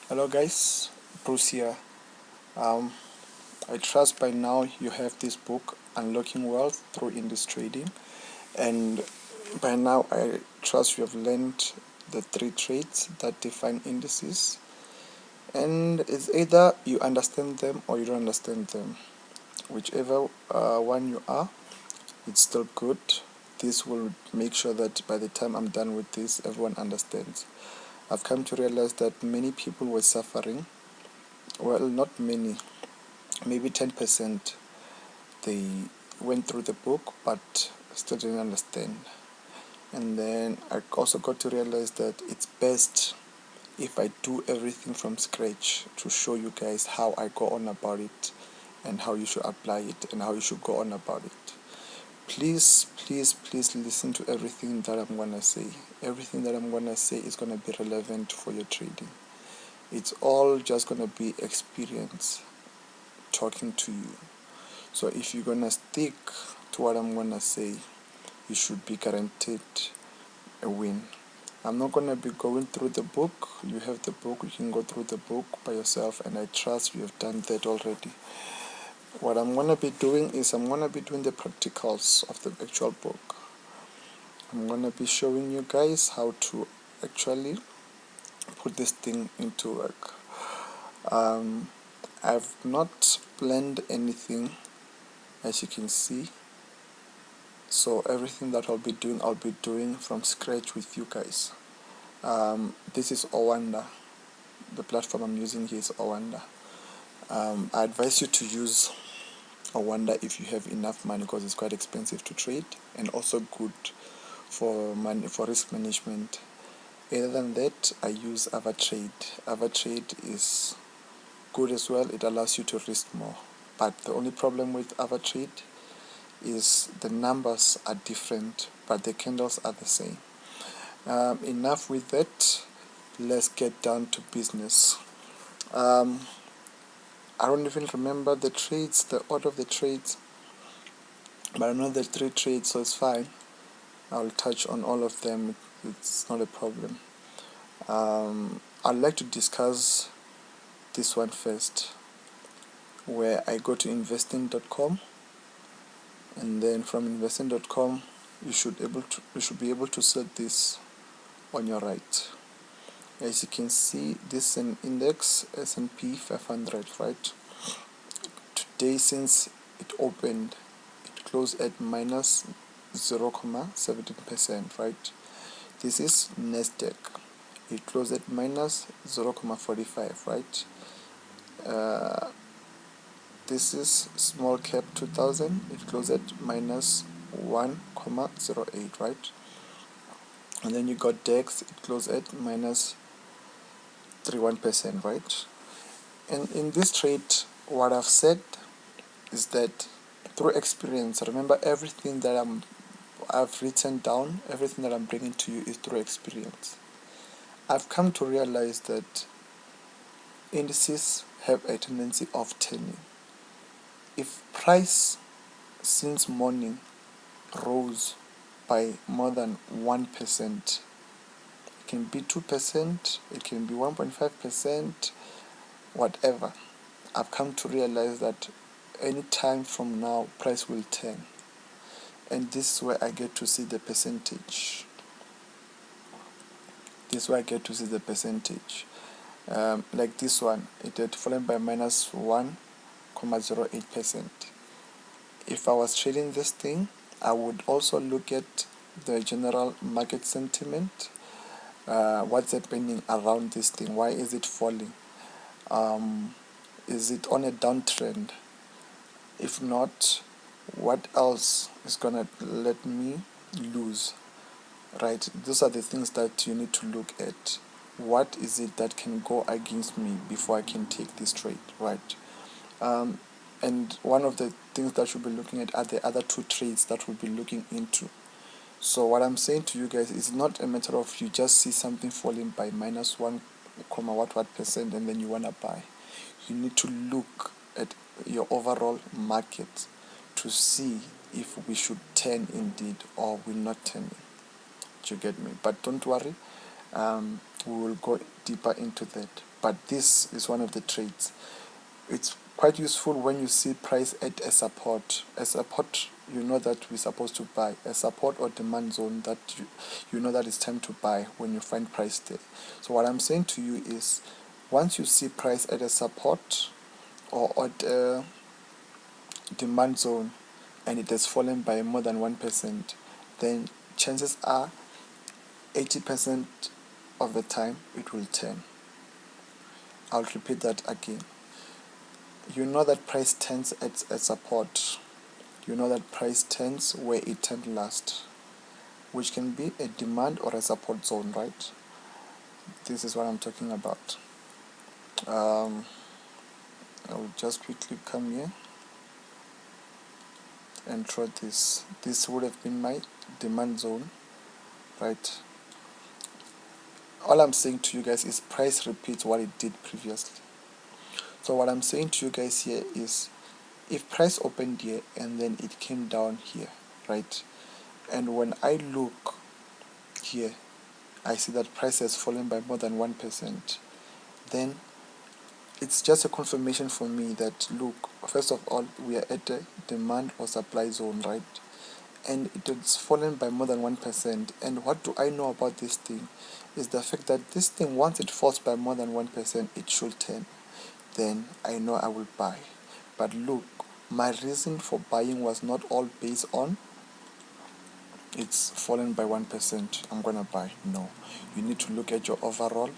Hello guys, Bruce here. Um, I trust by now you have this book, Unlocking Wealth Through Indice Trading, and by now I trust you have learned the three traits that define indices, and it's either you understand them or you don't understand them. Whichever one you are, it's still good. This will make sure that by the time I'm done with this, everyone understands. I've come to realize that many people were suffering. Well, not many, maybe 10%. They went through the book but still didn't understand. And then I also got to realize that it's best if I do everything from scratch to show you guys how I go on about it and how you should apply it and how you should go on about it. Please listen to everything that I'm gonna say. Everything that I'm gonna say is gonna be relevant for your trading. It's all just gonna be experience talking to you. So if you're gonna stick to what I'm gonna say, you should be guaranteed a win. I'm not gonna be going through the book. You have the book, you can go through the book by yourself, and I trust you have done that already. What I'm gonna be doing is I'm gonna be doing the practicals of the actual book. I'm gonna be showing you guys how to actually put this thing into work. I've not planned anything, as you can see. So everything that I'll be doing from scratch with you guys. This is Owanda. The platform I'm using here is Owanda. I advise you to use Owanda if you have enough money, because it's quite expensive to trade and also good for risk management. Other than that, I use AvaTrade. AvaTrade is good as well. It allows you to risk more. But the only problem with AvaTrade is the numbers are different, but the candles are the same. Enough with that. Let's get down to business. I don't even remember the trades, the order of the trades, but I know the three trades, so it's fine. I'll touch on all of them. It's not a problem. I'd like to discuss this one first, where I go to investing.com, and then from investing.com you should be able to set this on your right. As you can see, this is an index, S&P 500, right? Today, since it opened, it closed at minus 0.17%, right? This is Nasdaq. It closed at minus 0.45, right? This is small cap 2000. It closed at minus 1.08, right? And then you got DEX. It closed at minus 31%, right? And in this trade, what I've said is that through experience, remember everything that I've written down, everything that I'm bringing to you is through experience. I've come to realize that indices have a tendency of turning. If price since morning rose by more than 1%, it can be 2%, it can be 1.5%, whatever. I've come to realize that any time from now, price will turn. And this is where I get to see the percentage. Like this one, it had fallen by minus 1.08%. If I was trading this thing, I would also look at the general market sentiment. What's happening around this thing? Why is it falling? Is it on a downtrend? If not, what else is gonna let me lose? Right? Those are the things that you need to look at. What is it that can go against me before I can take this trade? Right? And one of the things that you'll be looking at are the other two trades that we'll be looking into. So what I'm saying to you guys is not a matter of you just see something falling by minus 1, what percent, and then you want to buy. You need to look at your overall market to see if we should turn indeed or we're not turning. Do you get me? But don't worry. We will go deeper into that, but this is one of the trades. It's quite useful when you see price at a support. A support, you know that we're supposed to buy. A support or demand zone, that you know that it's time to buy when you find price there. So what I'm saying to you is, once you see price at a support or at a demand zone and it has fallen by more than 1%, then chances are 80% of the time it will turn. I'll repeat that again. You know that price turns at a support. You know that price turns where it turned last, which can be a demand or a support zone, right? This is what I'm talking about. I'll just quickly come here and draw this. This would have been my demand zone, right? All I'm saying to you guys is price repeats what it did previously. So what I'm saying to you guys here is, if price opened here and then it came down here, right? And when I look here, I see that price has fallen by more than 1%, then it's just a confirmation for me that, look, first of all, we are at a demand or supply zone, right? And it has fallen by more than 1%. And what do I know about this thing is the fact that this thing, once it falls by more than 1%, it should turn. Then I know I will buy. But look, my reason for buying was not all based on it's fallen by 1%, I'm gonna buy. No, you need to look at your overall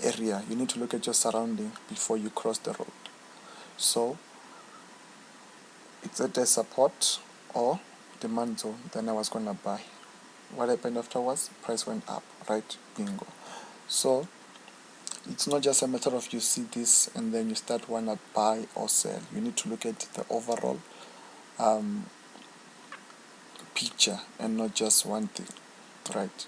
area. You need to look at your surrounding before you cross the road. So it's at a support or demand zone, then I was gonna buy. What happened afterwards? Price went up, right? Bingo. So it's not just a matter of you see this and then you start wanna buy or sell. You need to look at the overall picture and not just one thing, right?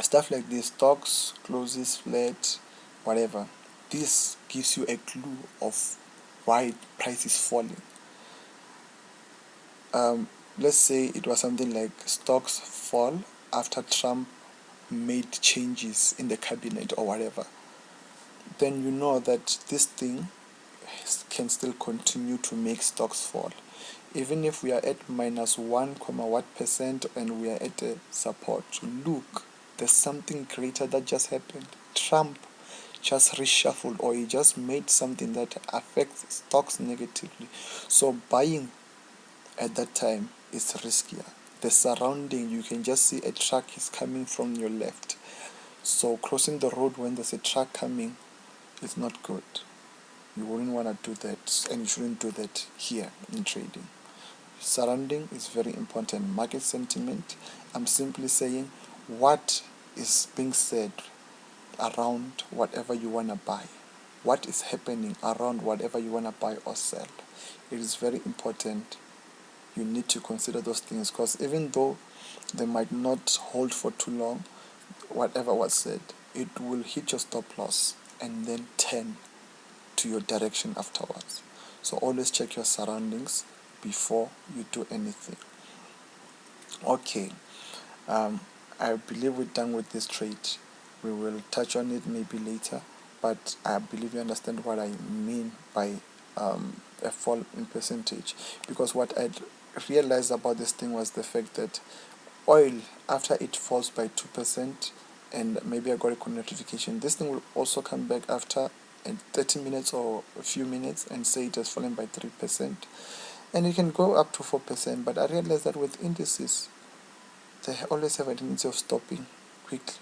Stuff like this, stocks closes flat, whatever, this gives you a clue of why price is falling. Let's say it was something like stocks fall after Trump made changes in the cabinet or whatever, then you know that this thing can still continue to make stocks fall. Even if we are at minus 1, what percent and we are at a support, look, there's something greater that just happened. Trump just reshuffled, or he just made something that affects stocks negatively. So buying at that time is riskier. The surrounding, you can just see a truck is coming from your left. So crossing the road when there's a truck coming is not good. You wouldn't want to do that, and you shouldn't do that here in trading. Surrounding is very important. Market sentiment, I'm simply saying what is being said around whatever you want to buy. What is happening around whatever you want to buy or sell. It is very important. You need to consider those things, because even though they might not hold for too long, whatever was said, it will hit your stop loss and then turn to your direction afterwards. So always check your surroundings before you do anything. Okay, I believe we're done with this trade. We will touch on it maybe later, but I believe you understand what I mean by a fall in percentage. Because what I realized about this thing was the fact that oil, after it falls by 2%, and maybe I got a notification, this thing will also come back after 30 minutes or a few minutes and say it has fallen by 3%, and it can go up to 4%. But I realized that with indices, they always have a tendency of stopping quickly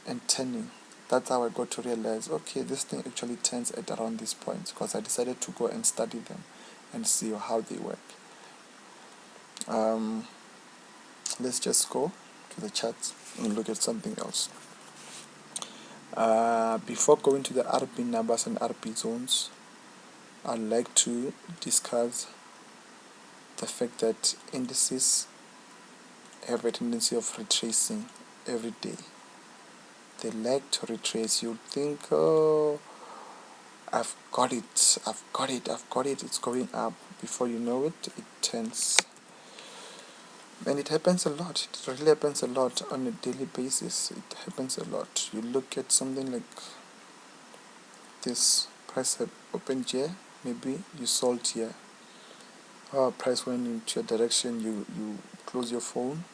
and turning. That's how I got to realize, okay, this thing actually turns at around this point, because I decided to go and study them and see how they work. Let's just go to the charts and look at something else. Before going to the RP numbers and RP zones, I'd like to discuss the fact that indices have a tendency of retracing every day. They like to retrace. You think, oh, I've got it, it's going up. Before you know it, it turns. And it happens a lot. It really happens a lot on a daily basis. It happens a lot. You look at something like this, price have opened here, maybe you sold here. Price went into your direction, you close your phone,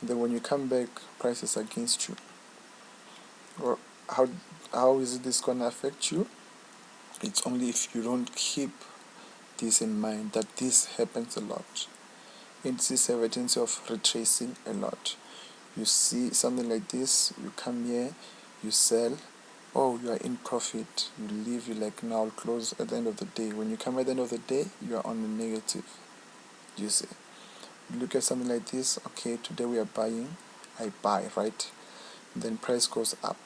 and then when you come back, price is against you. Or how is this gonna affect you? It's only if you don't keep this in mind, that this happens a lot. Indices have a tendency of retracing a lot. You see something like this, you come here, you sell, oh, you are in profit, you leave, you like, now I'll close at the end of the day. When you come at the end of the day, you are on the negative. You see, you look at something like this, okay, today we are buying, I buy, right? And then price goes up,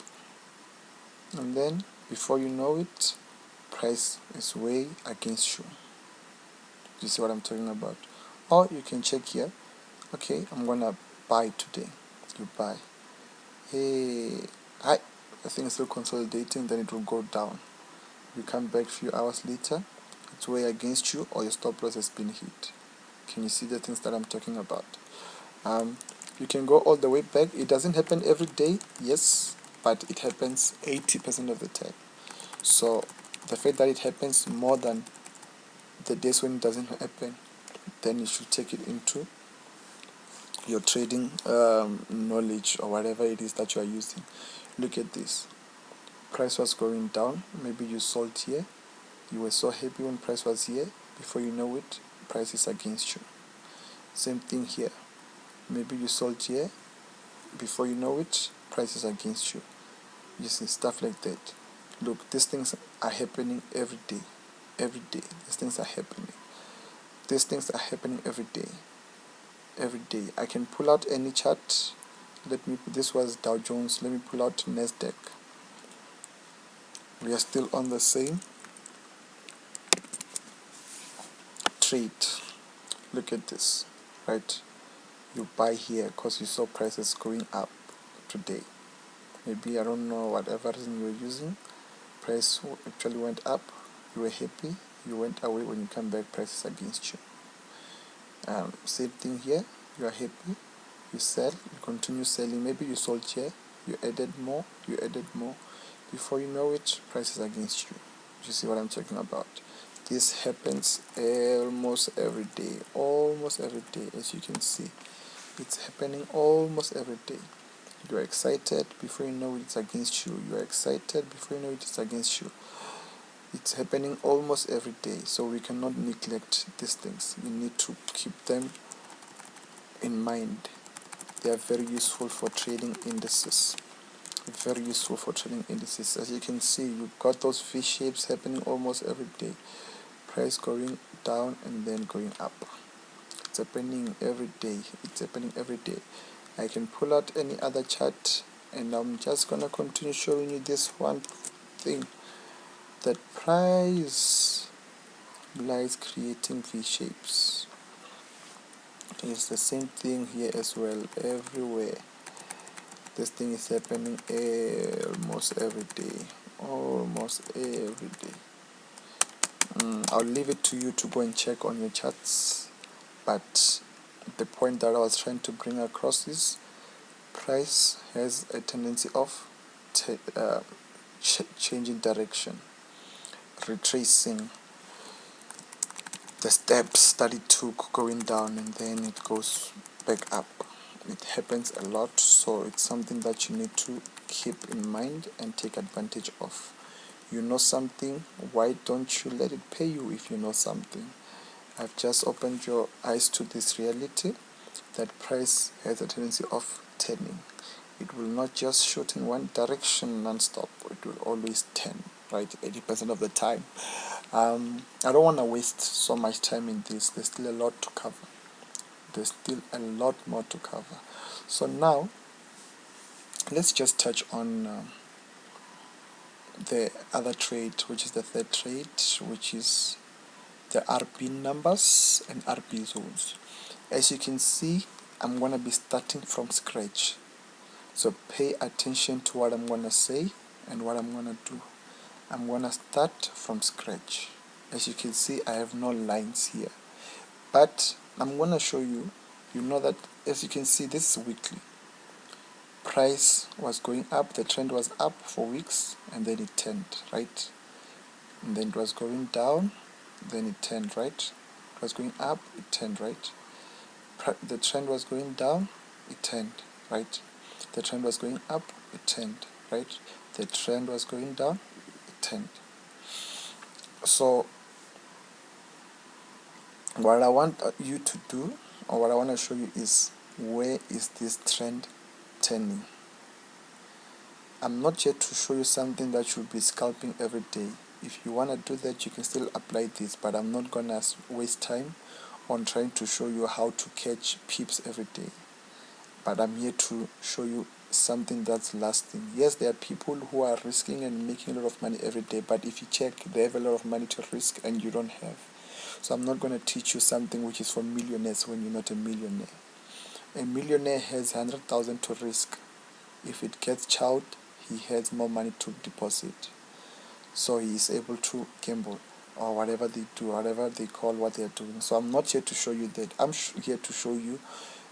and then before you know it, price is way against you. You see what I'm talking about? Or you can check here, okay, I'm gonna buy today. You buy, hey, hi, I think it's still consolidating, then it will go down. You come back a few hours later, it's way against you, or your stop loss has been hit. Can you see the things that I'm talking about? You can go all the way back. It doesn't happen every day, yes, but it happens 80% of the time. So the fact that it happens more than the days when it doesn't happen, then you should take it into your trading knowledge or whatever it is that you are using. Look at this. Price was going down. Maybe you sold here. You were so happy when price was here. Before you know it, price is against you. Same thing here. Maybe you sold here. Before you know it, price is against you. You see, stuff like that. Look, these things are happening every day. Every day. These things are happening. These things are happening every day. Every day. I can pull out any chart. This was Dow Jones. Let me pull out Nasdaq. We are still on the same trade. Look at this, right? You buy here because you saw prices going up today. Maybe, I don't know, whatever reason you were using, price actually went up. You were happy. You went away. When you come back, price is against you. Same thing here. You are happy. You sell. You continue selling. Maybe you sold here. You added more. You added more. Before you know it, price is against you. You see what I'm talking about? This happens almost every day. Almost every day, as you can see. It's happening almost every day. You are excited, before you know it, it's against you. You are excited, before you know it, it's against you. It's happening almost every day, so we cannot neglect these things. You need to keep them in mind. They are very useful for trading indices. Very useful for trading indices. As you can see, you've got those V shapes happening almost every day. Price going down and then going up. It's happening every day. It's happening every day. I can pull out any other chart, and I'm just gonna continue showing you this one thing, that price likes creating V shapes. It's the same thing here as well. Everywhere this thing is happening almost every day. Almost every day. I'll leave it to you to go and check on your charts, but the point that I was trying to bring across is price has a tendency of changing direction, retracing the steps that it took going down, and then it goes back up. It happens a lot, so it's something that you need to keep in mind and take advantage of. You know something, why don't you let it pay you if you know something? I've just opened your eyes to this reality, that price has a tendency of turning. It will not just shoot in one direction non-stop. It will always turn, right, 80% of the time. I don't want to waste so much time in this. There's still a lot to cover. There's still a lot more to cover. So now, let's just touch on the other trade, which is the third trade, which is the RP numbers and RP zones. As you can see, I'm going to be starting from scratch. So pay attention to what I'm going to say and what I'm going to do. I'm going to start from scratch. As you can see, I have no lines here. But I'm going to show you you know that, as you can see, this is weekly. Price was going up, the trend was up for weeks, and then it turned, right? And then it was going down, then it turned, right? It was going up, it turned, right? The trend was going down, it turned, right? The trend was going up, it turned, right? The trend was going down, it turned. So what I want you to do, or what I want to show you, is where is this trend turning. I'm not here to show you something that you'll be scalping every day. If you want to do that, you can still apply this, but I'm not gonna waste time on trying to show you how to catch pips every day. But I'm here to show you something that's lasting. Yes, there are people who are risking and making a lot of money every day, but if you check, they have a lot of money to risk and you don't have. So I'm not going to teach you something which is for millionaires when you're not a millionaire. A millionaire has 100,000 to risk. If it gets chowed, he has more money to deposit. So he is able to gamble, or whatever they do, whatever they call what they are doing. So I'm not here to show you that. I'm here to show you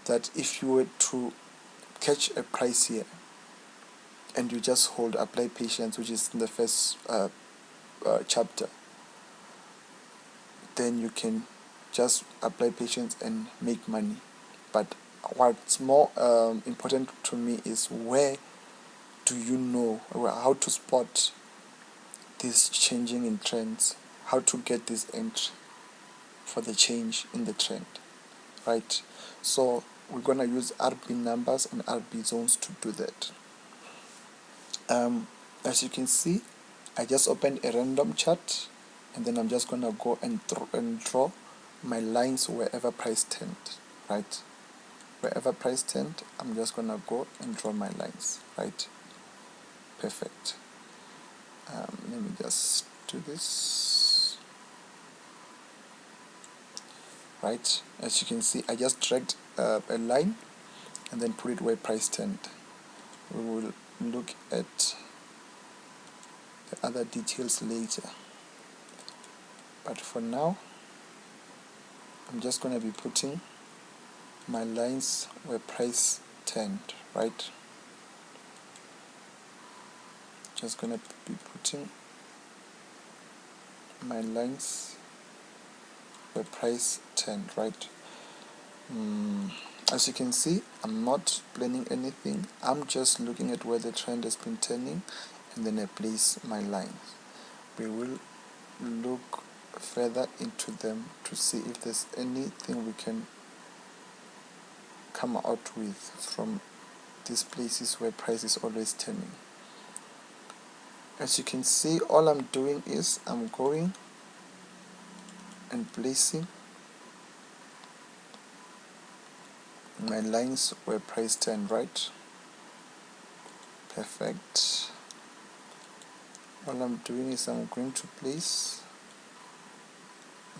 that if you were to catch a price here and you just hold, apply patience, which is in the first chapter, then you can just apply patience and make money. But what's more important to me is, where do you know how to spot this changing in trends, how to get this entry for the change in the trend, right? So we're going to use RB numbers and RB zones to do that. As you can see, I just opened a random chart, and then I'm just going to go and draw my lines wherever price turned, right? Wherever price turned, I'm just going to go and draw my lines, right? Perfect. Let me just do this, right? As you can see, I just dragged a line and then put it where price turned. We will look at the other details later, but for now I'm just going to be putting my lines where price turned, right? Just going to be putting my lines where price turned, right? As you can see, I'm not planning anything. I'm just looking at where the trend has been turning, and then I place my lines. We will look further into them to see if there's anything we can come out with from these places where price is always turning. As you can see, all I'm doing is I'm going and placing my lines where price turned, right? Perfect. All I'm doing is I'm going to place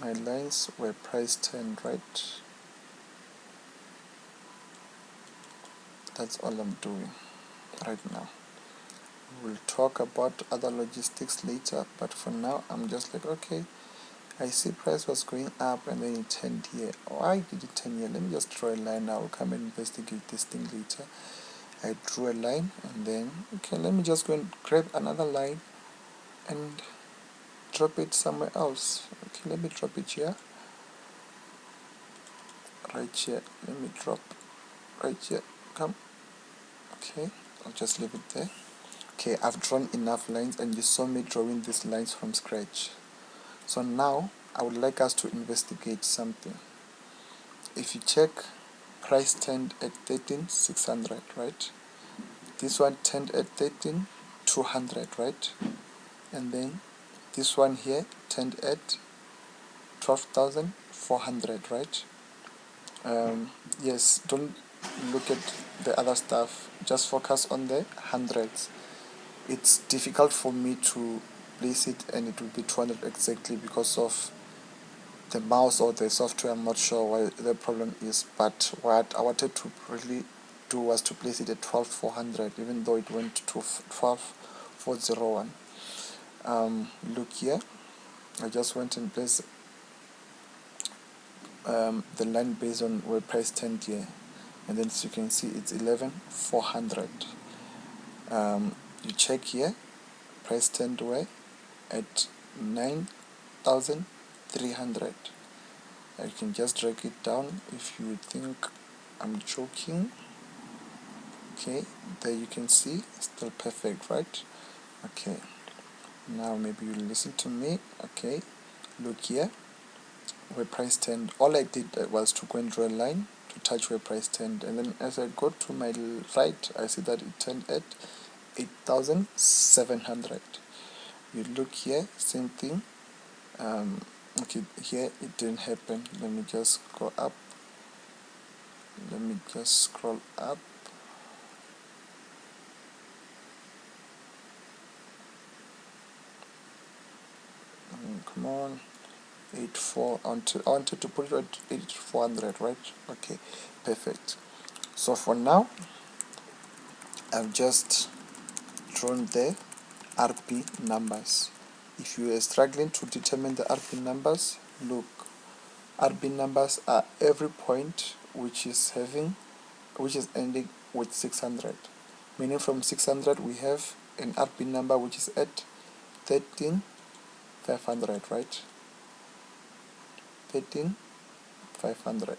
my lines where price turned, right? That's all I'm doing right now. We'll talk about other logistics later, but for now I'm just like, okay, I see price was going up and then it turned here. Why did it turn here? Let me just draw a line. I will come and investigate this thing later. I drew a line, and then, okay, let me just go and grab another line and drop it somewhere else. Okay, let me drop it here, right here. Let me drop right here. Come. Okay, I'll just leave it there. Okay, I've drawn enough lines, and you saw me drawing these lines from scratch. So now I would like us to investigate something. If you check, price turned at 13,600, right? This one turned at 13,200, right? And then this one here turned at 12,400, right? Yes, don't look at the other stuff, just focus on the hundreds. It's difficult for me to place it and it will be 200 exactly because of the mouse or the software. I'm not sure what the problem is, but what I wanted to really do was to place it at 12,400, even though it went to 12,401. Look here, I just went and placed the line based on where price turned here, and then as you can see it's 11,400. You check here, price turned where at 9,300. I can just drag it down if you think I'm joking. Okay, there you can see, still perfect, right? Okay, now maybe you listen to me. Okay, look here, where price turned. All I did was to go and draw a line to touch where price turned, and then as I go to my right, I see that it turned at 8,700. You look here, same thing. Okay, here it didn't happen. Let me just go up. Let me just scroll up. Come on, 84. I wanted to put it at 8,400, right? Okay, perfect. So for now, I've just drawn the RP numbers. If you are struggling to determine the RP numbers, look, RP numbers are every point which is ending with 600. Meaning from 600 we have an RP number which is at 13,500, right? 13,500.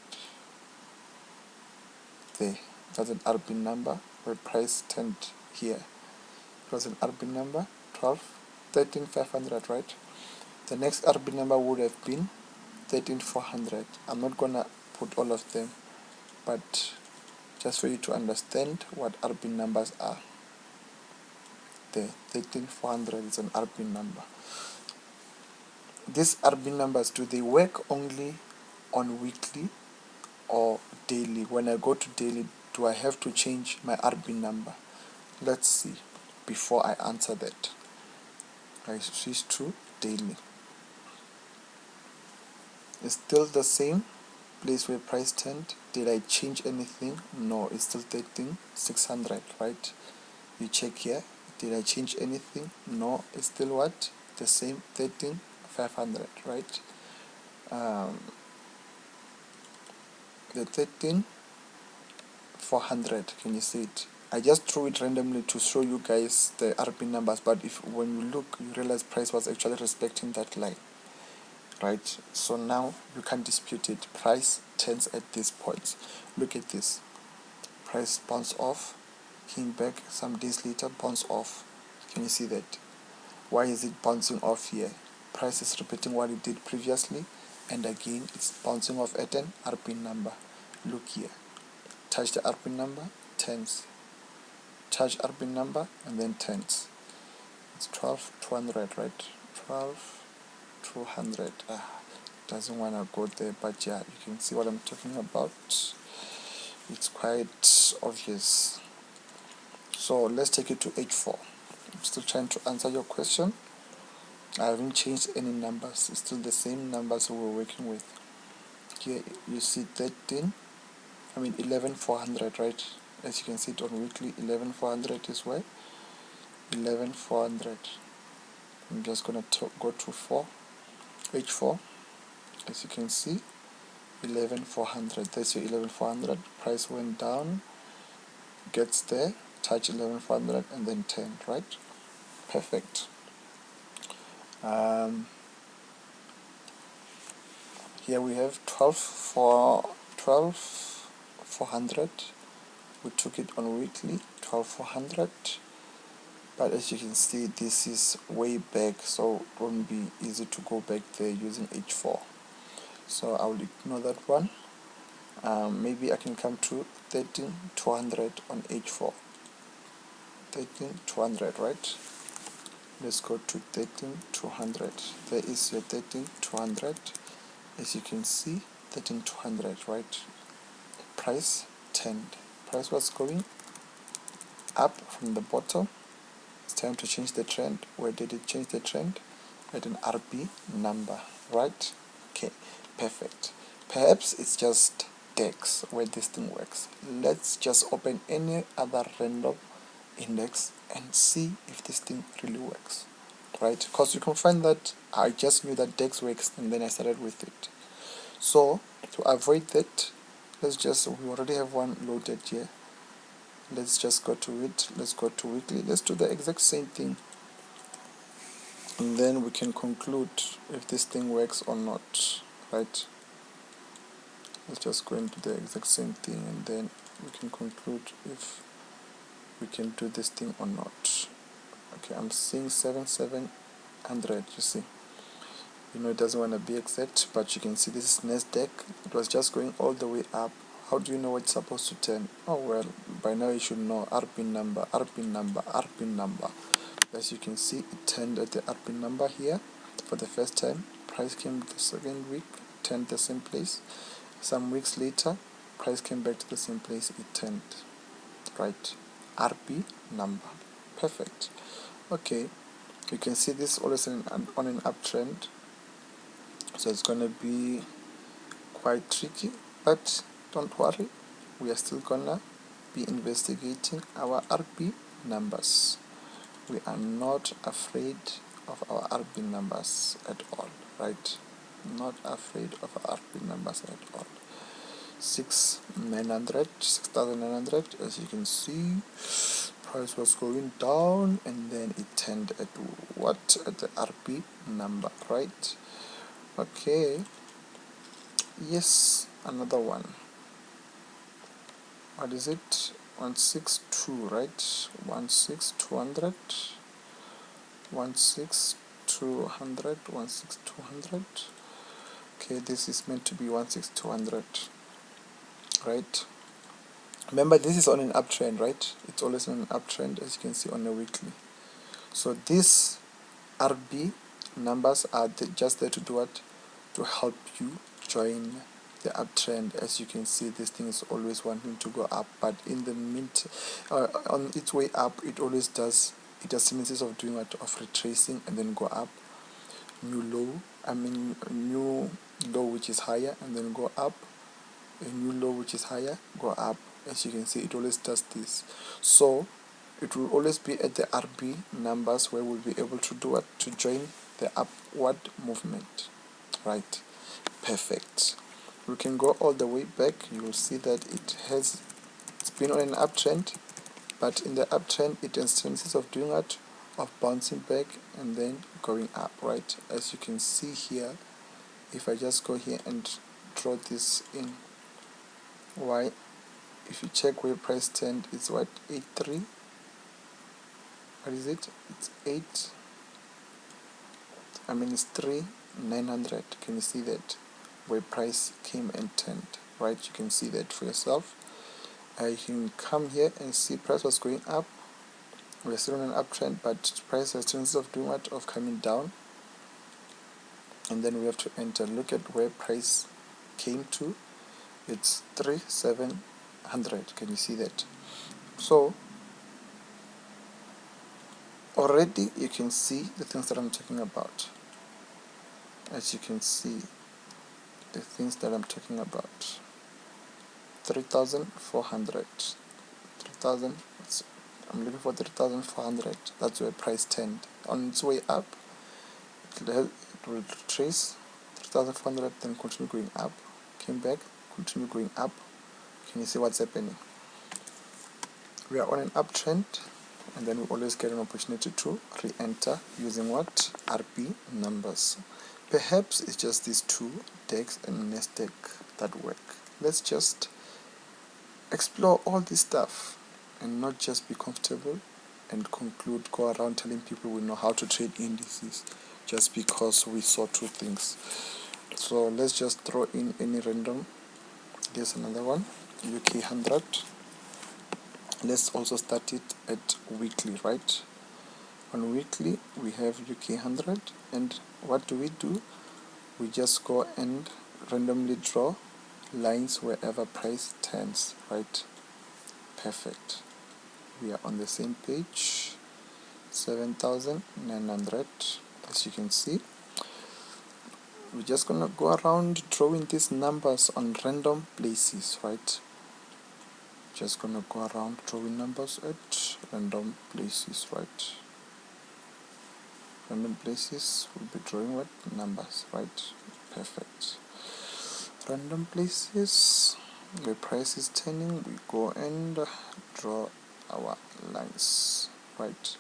There, that's an RP number where price turned here. It was an RP number 13,500, right? The next RP number would have been 13,400. I'm not gonna put all of them, but just for you to understand what RP numbers are. There, 13,400 is an RP number. These RP numbers, do they work only on weekly or daily? When I go to daily, do I have to change my RP number? Let's see before I answer that. I switch to daily. It's still the same place where price turned. Did I change anything? No, it's still 13,600, right? You check here. Did I change anything? No, it's still what? The same, 13,500, right? The 13,400, can you see it? I just threw it randomly to show you guys the RP numbers, but if when you look, you realize price was actually respecting that line, right? So now you can't dispute it. Price turns at this point. Look at this. Price bounce off, came back some days later, bounce off. Can you see that? Why is it bouncing off here? Price is repeating what it did previously, and again it's bouncing off at an RP number. Look here, touch the RP number, turns, touch RP number, and then turns. It's 12,200, right? 12,200. Doesn't want to go there, but yeah, you can see what I'm talking about. It's quite obvious. So let's take it to H4. I'm still trying to answer your question. I haven't changed any numbers. It's still the same numbers we were working with. Here you see 11,400, right? As you can see it on weekly, 11,400 is where? 11,400. I'm just gonna go to H4. As you can see, 11,400. That's your 11,400. Price went down, gets there, touch 11,400, and then 10, right? Perfect. Here we have 12,400. We took it on weekly, 12,400. But as you can see, this is way back, so it won't be easy to go back there using H4. So I will ignore that one. Maybe I can come to 13,200 on H4. 13,200, right? Let's go to 13,200. There is your 13,200. As you can see, 13,200, right? Price turned. Price was going up from the bottom. It's time to change the trend. Where did it change the trend? At an RP number, right? Okay, perfect. Perhaps it's just DEX where this thing works. Let's just open any other random index and see if this thing really works, right? Because you can find that I just knew that DEX works and then I started with it. So to avoid that, we already have one loaded here. Let's just go to it. Let's go to weekly. Let's do the exact same thing, and then we can conclude if this thing works or not, right? Let's just go into the exact same thing, and then we can conclude if we can do this thing or not. Okay, I'm seeing 7700. You see, it doesn't want to be exact, but you can see this is Nasdaq. It was just going all the way up. How do you know it's supposed to turn? Oh well, by now you should know RP number, RP number, RP number. As you can see, it turned at the RP number here for the first time. Price came the second week, turned the same place. Some weeks later, price came back to the same place. It turned right. RP number. Perfect. Okay, you can see this always on an uptrend, so it's gonna be quite tricky, but don't worry, we are still gonna be investigating our RP numbers. We are not afraid of our RP numbers at all, right? Not afraid of our RP numbers at all. 6,900, as you can see, price was going down, and then it turned at what? At the RP number, right? Okay, yes, another one. What is it? 162, right? 16200, 16200, 16200. Okay, this is meant to be 16200, right? Remember, this is on an uptrend, right? It's always on an uptrend, as you can see on the weekly. So these RB numbers are just there to do what? To help you join the uptrend. As you can see, this thing is always wanting to go up, but in the on its way up, it always does. It has tendencies of doing what? Of retracing and then go up. New low which is higher, and then go up. A new low which is higher, go up. As you can see, it always does this. So it will always be at the RB numbers where we'll be able to do what? To join the upward movement, right? Perfect. We can go all the way back. You will see that it's been on an uptrend, but in the uptrend it has tendencies of doing that, of bouncing back and then going up, right? As you can see here, if I just go here and draw this in, why, if you check where price turned, it's what? 83. What is it? It's 3,900. Can you see that? Where price came and turned, right? You can see that for yourself. You can come here and see price was going up. We're still on an uptrend, but price has tendencies of doing what? Of coming down. And then we have to enter. Look at where price came to. It's 3,700. Can you see that? So already you can see the things that I'm talking about. As you can see, the things that I'm talking about. 3,400. 3,000. I'm looking for 3,400. That's where price turned. On its way up, it will retrace 3,400, then continue going up. Came back, continue going up. Can you see what's happening? We are on an uptrend, and then we always get an opportunity to re-enter using what? RP numbers. Perhaps it's just these two, DEX and Nasdaq, that work. Let's just explore all this stuff and not just be comfortable and go around telling people we know how to trade indices just because we saw two things. So let's just throw in any random. There's another one, UK 100. Let's also start it at weekly, right? On weekly we have UK 100, and what do? We just go and randomly draw lines wherever price turns, right? Perfect. We are on the same page. 7,900. As you can see, we're just gonna go around drawing these numbers on random places, right? Just gonna go around drawing numbers at random places, right? Random places will be drawing what? Numbers, right? Perfect. random places where price is turning, we go and draw our lines, right?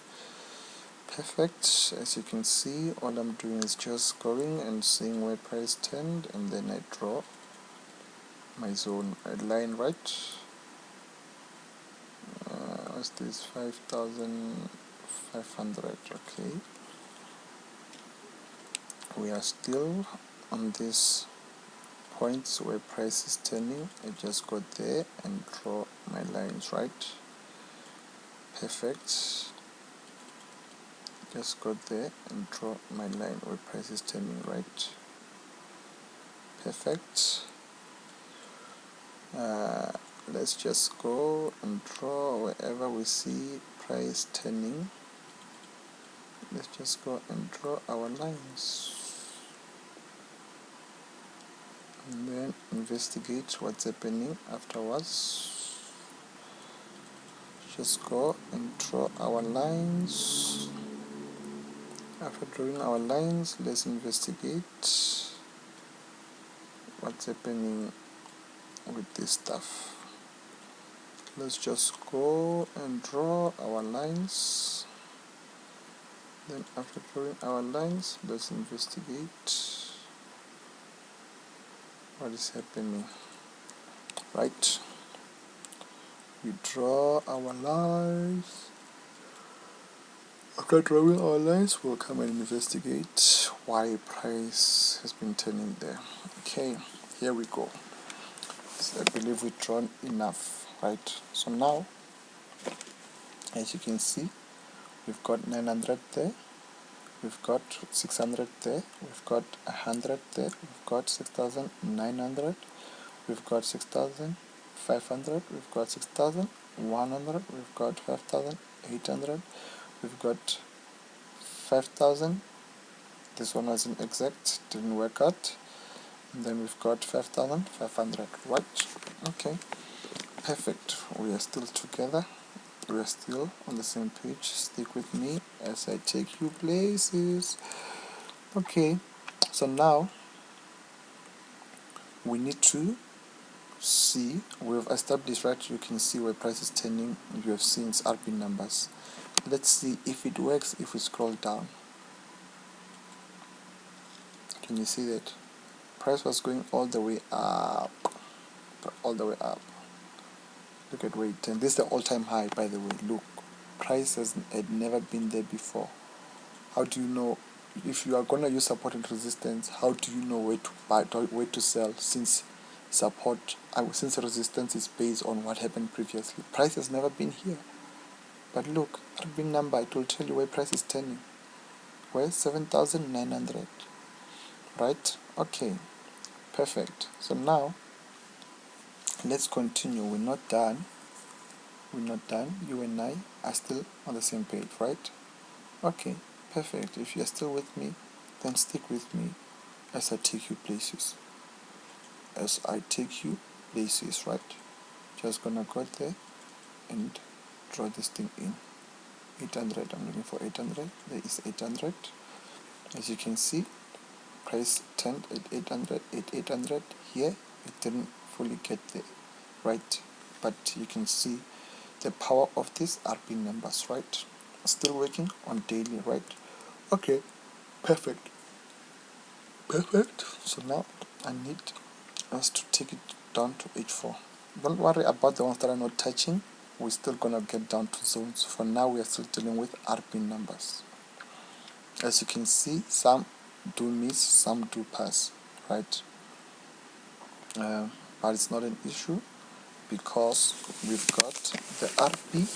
Perfect. As you can see, all I'm doing is just going and seeing where price turned, and then I draw my zone line, right? What's this? 5,500. Okay, we are still on this points where price is turning. I just go there and draw my lines, right? Perfect. Just go there and draw my line where price is turning, right? Perfect. Let's just go and draw wherever we see price turning. Let's just go and draw our lines and then investigate what's happening afterwards. Just go and draw our lines. After drawing our lines, let's investigate what's happening with this stuff. Let's just go and draw our lines. Then after drawing our lines, let's investigate what is happening. Right, we draw our lines. After drawing our lines, we'll come and investigate why price has been turning there. Okay, here we go. So I believe we've drawn enough, right? So now, as you can see, we've got 900 there, we've got 600 there, we've got 100 there, we've got 6,900, we've got 6,500, we've got 6,100, we've got 5,800, we've got 5,000. This one wasn't exact, didn't work out. And then we've got 5,500, right? Okay, perfect. We are still together. We are still on the same page. Stick with me as I take you places. Okay, so now we need to see, we've established, right? You can see where price is turning. You have seen its RP numbers. Let's see if it works if we scroll down. Can you see that? Price was going all the way up. All the way up. Look at where it turned. This is the all-time high, by the way. Look, price had never been there before. How do you know if you are gonna use support and resistance? How do you know where to buy, where to sell? Since since resistance is based on what happened previously. Price has never been here. But look, RB number, it will tell you where price is turning. Where? 7,900. Right? Okay. Perfect. So now, let's continue. We're not done. We're not done. You and I are still on the same page, right? Okay. Perfect. If you're still with me, then stick with me as I take you places. As I take you places, right? Just gonna go there and draw this thing in. 800. I'm looking for 800. There is 800. As you can see, price turned at 800. At 800 here, it didn't fully get there, right? But you can see the power of these RP numbers, right? Still working on daily, right? Okay, perfect. Perfect. So now I need us to take it down to H4. Don't worry about the ones that are not touching. We're still gonna get down to zones. For now, we are still dealing with RP numbers. As you can see, some do miss, some do pass, right? But it's not an issue because we've got the RP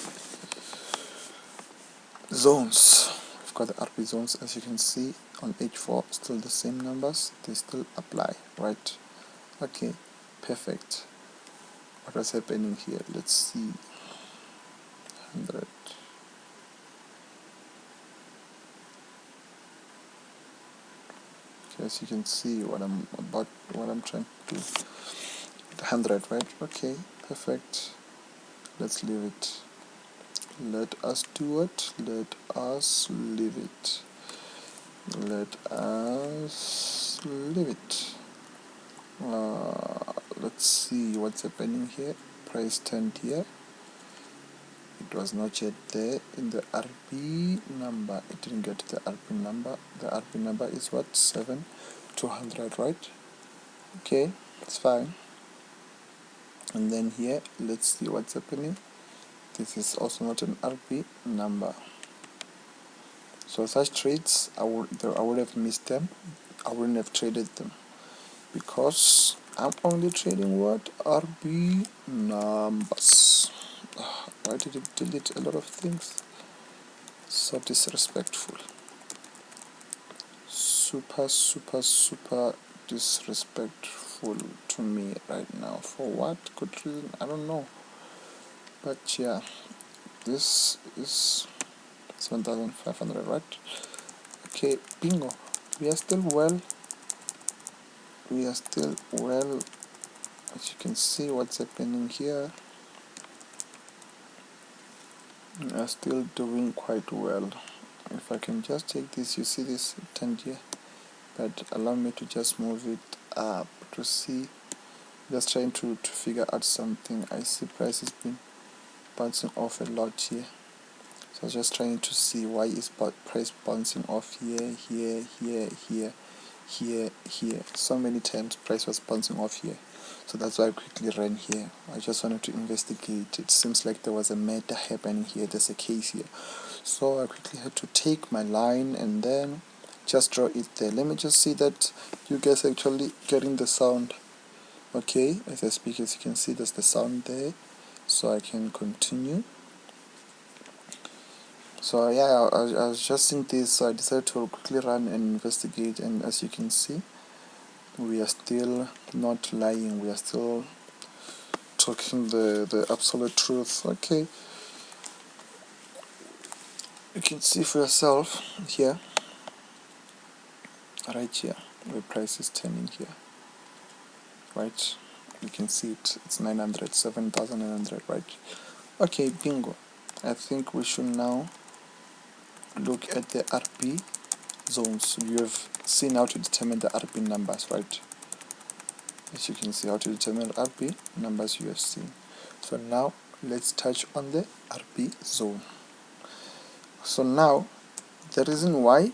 zones. We've got the RP zones. As you can see on H4, still the same numbers. They still apply, right? Okay, perfect. What was happening here? Let's see. 100. Okay, as you can see what I'm trying to do. 100, right? Okay, perfect. Let's leave it. Let us do it. Let us leave it. Let us leave it. let's see what's happening here. Price turned here. It was not yet there in the RP number. It didn't get to the RP number. The RP number is what? 7200, right? Okay, it's fine. And then here, let's see what's happening. This is also not an RP number. So such trades, I would have missed them. I wouldn't have traded them because I'm only trading what? RP numbers. Why did it delete a lot of things? So disrespectful. Super disrespectful to me right now. For what good reason? I don't know. But yeah, this is 7,500, right? Okay, bingo. We are still well. As you can see what's happening here. We are still doing quite well. If I can just take this, you see this 10 here, but allow me to just move it up to see. Just trying to figure out something. I see price has been bouncing off a lot here, so I was just trying to see why is price bouncing off here. So many times price was bouncing off here, so that's why I quickly ran here. I just wanted to investigate. It seems like there was a matter happening here. There's a case here, so I quickly had to take my line and then just draw it there. Let me just see that you guys are actually getting the sound. Okay, as I speak, as you can see, there's the sound there, so I can continue. So yeah, I was just in this, so I decided to quickly run and investigate, and as you can see, we are still not lying. We are still talking the absolute truth. Okay, you can see for yourself here, right here, where price is turning here, right? You can see it's 900, 7,900, right? Okay, bingo. I think we should now look at the RP zones. You have seen how to determine the RP numbers, right? As you can see how to determine RP numbers, you have seen. So now let's touch on the RP zone. So now the reason why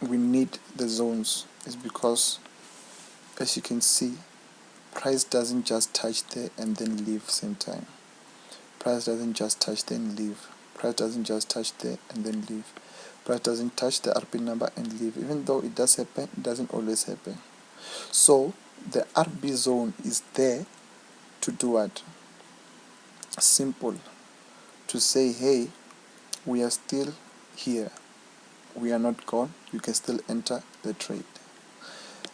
we need the zones is because, as you can see, price doesn't just touch there and then leave same time. Price doesn't just touch there and leave. Price doesn't just touch there and then leave. Price doesn't touch the RP number and leave. Even though it does happen, it doesn't always happen. So the RP zone is there to do what? Simple. To say, hey, we are still here. We are not gone. You can still enter the trade.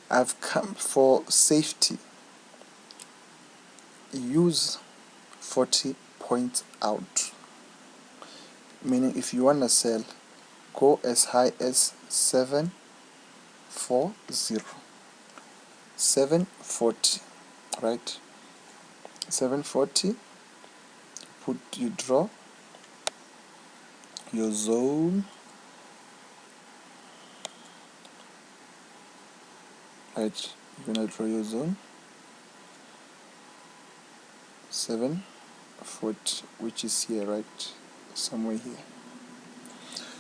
I've come for safety. Use 40 points out. Meaning if you want to sell, go as high as 740. 740, right? 740. You draw your zone, right? You're gonna draw your zone 740, which is here, right? Somewhere here.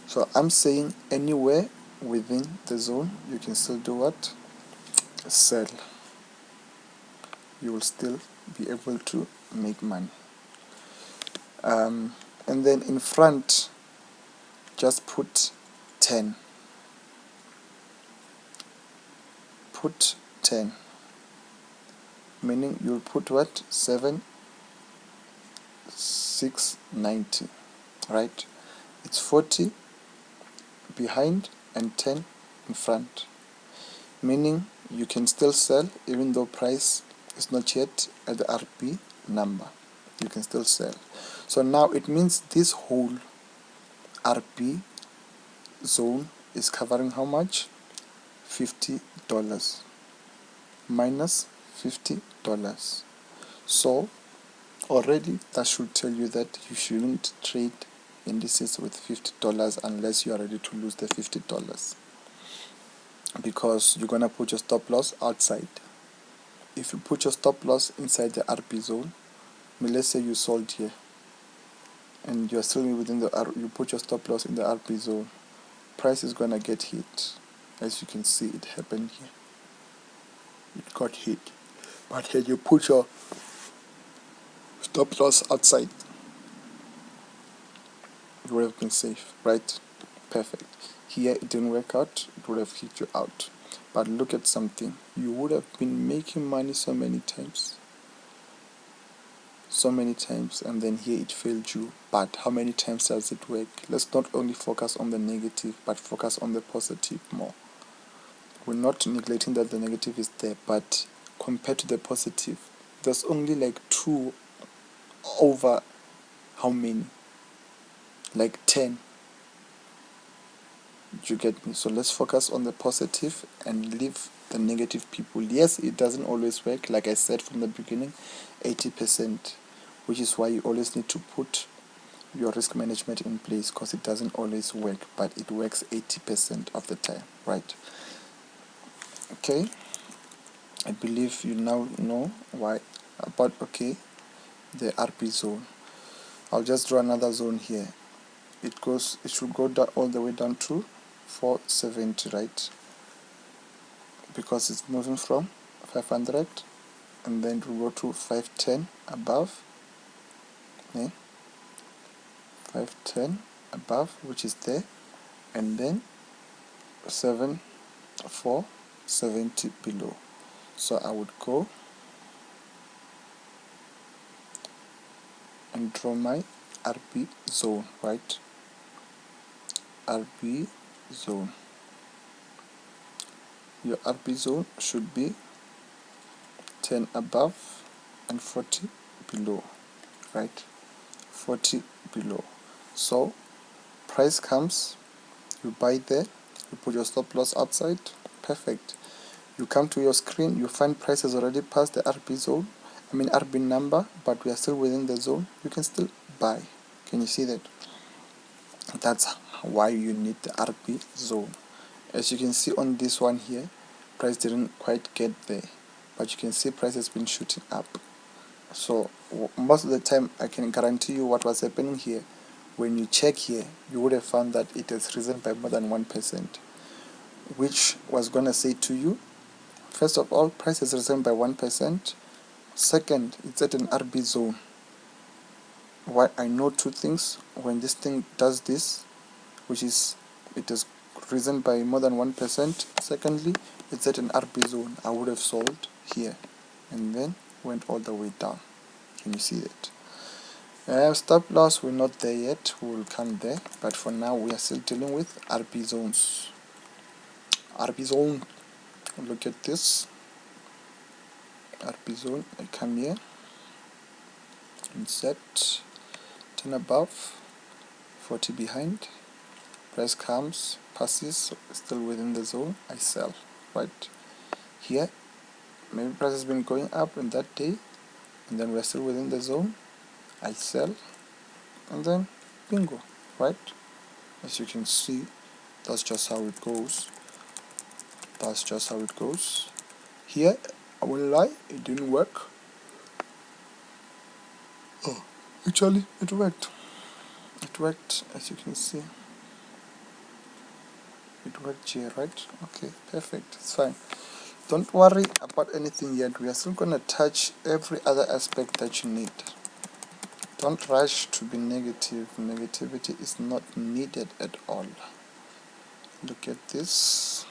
So I'm saying anywhere within the zone, you can still do what? Sell. You will still be able to make money. And then in front, just put 10. Put 10. Meaning you'll put what? 7,690. Right? It's 40 behind and 10 in front. Meaning you can still sell even though price is not yet at the RP number. You can still sell. So now it means this whole RP zone is covering how much? $50 minus $50. So already that should tell you that you shouldn't trade indices with $50 unless you are ready to lose the $50. because you're gonna put your stop loss outside. If you put your stop loss inside the RP zone, let's say you sold here and you're still within you put your stop loss in the RP zone, price is gonna get hit. As you can see, it happened here. It got hit. But here you put your stop loss outside, it would have been safe, right? Perfect. Here it didn't work out, it would have hit you out. But look at something. You would have been making money so many times, and then here it failed you. But how many times does it work? Let's not only focus on the negative, but focus on the positive more. We're not neglecting that the negative is there, but compared to the positive, there's only like 2 over how many? Like 10. You get me? So let's focus on the positive and leave the negative people. Yes, it doesn't always work, like I said from the beginning, 80%, which is why you always need to put your risk management in place, because it doesn't always work, but it works 80% of the time, right? Okay, I believe you now know why about the RP zone. I'll just draw another zone here. It should go down all the way down to 470, right? Because it's moving from 500 and then it will go to 510 above, 510 above, which is there, and then 470 below. So I would go and draw my RP zone, right? RP zone. Your RP zone should be 10 above and 40 below, right? 40 below. So price comes, you buy there, you put your stop loss outside, perfect. You come to your screen, you find price has already passed the RP zone, RP number, but we are still within the zone. You can still buy. Can you see that? That's why you need the RP zone. As you can see on this one here, price didn't quite get there, but you can see price has been shooting up. So most of the time, I can guarantee you what was happening here. When you check here, you would have found that it has risen by more than 1%, which was going to say to you, first of all, price has risen by 1%. Second, it's at an RP zone. Why I know 2 things. When this thing does this, which is it has risen by more than 1%. Secondly, it's at an RP zone. I would have sold here and then went all the way down. Can you see that? Stop loss, we're not there yet. We will come there, but for now we are still dealing with RP zones. RP zone, look at this RP zone. I come here and set 10 above, 40 behind. Price comes, passes, still within the zone, I sell, right? Here, maybe price has been going up in that day, and then we're still within the zone, I sell, and then bingo, right? As you can see, that's just how it goes. That's just how it goes. Here, I won't lie, it didn't work. Oh, actually, it worked. It worked, as you can see. It worked here, right? Okay, perfect. It's fine. Don't worry about anything yet. We are still going to touch every other aspect that you need. Don't rush to be negative. Negativity is not needed at all. Look at this.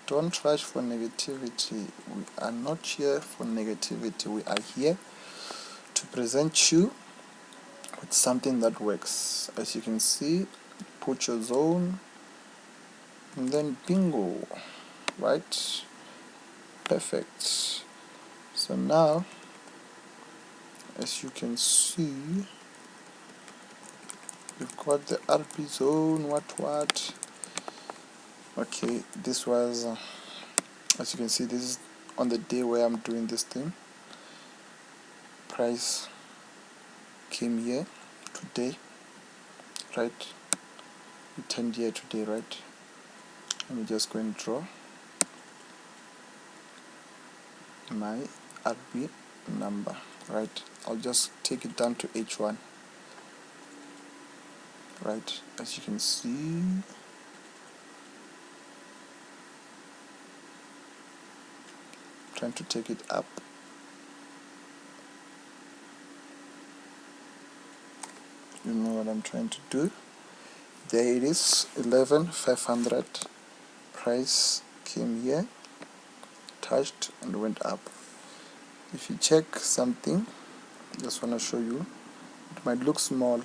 Don't rush for negativity. We are not here for negativity. We are here to present you with something that works. As you can see, put your zone and then bingo, right? Perfect. So now, as you can see, we've got the RP zone, what. Okay, this was, as you can see, this is on the day where I'm doing this thing. Price came here today, right? it turned here today, right? Let me just go and draw my RB number, right? I'll just take it down to H1, right? As you can see, trying to take it up. You know what I'm trying to do. There it is, 11,500. Price came here, touched, and went up. If you check something, just want to show you, it might look small,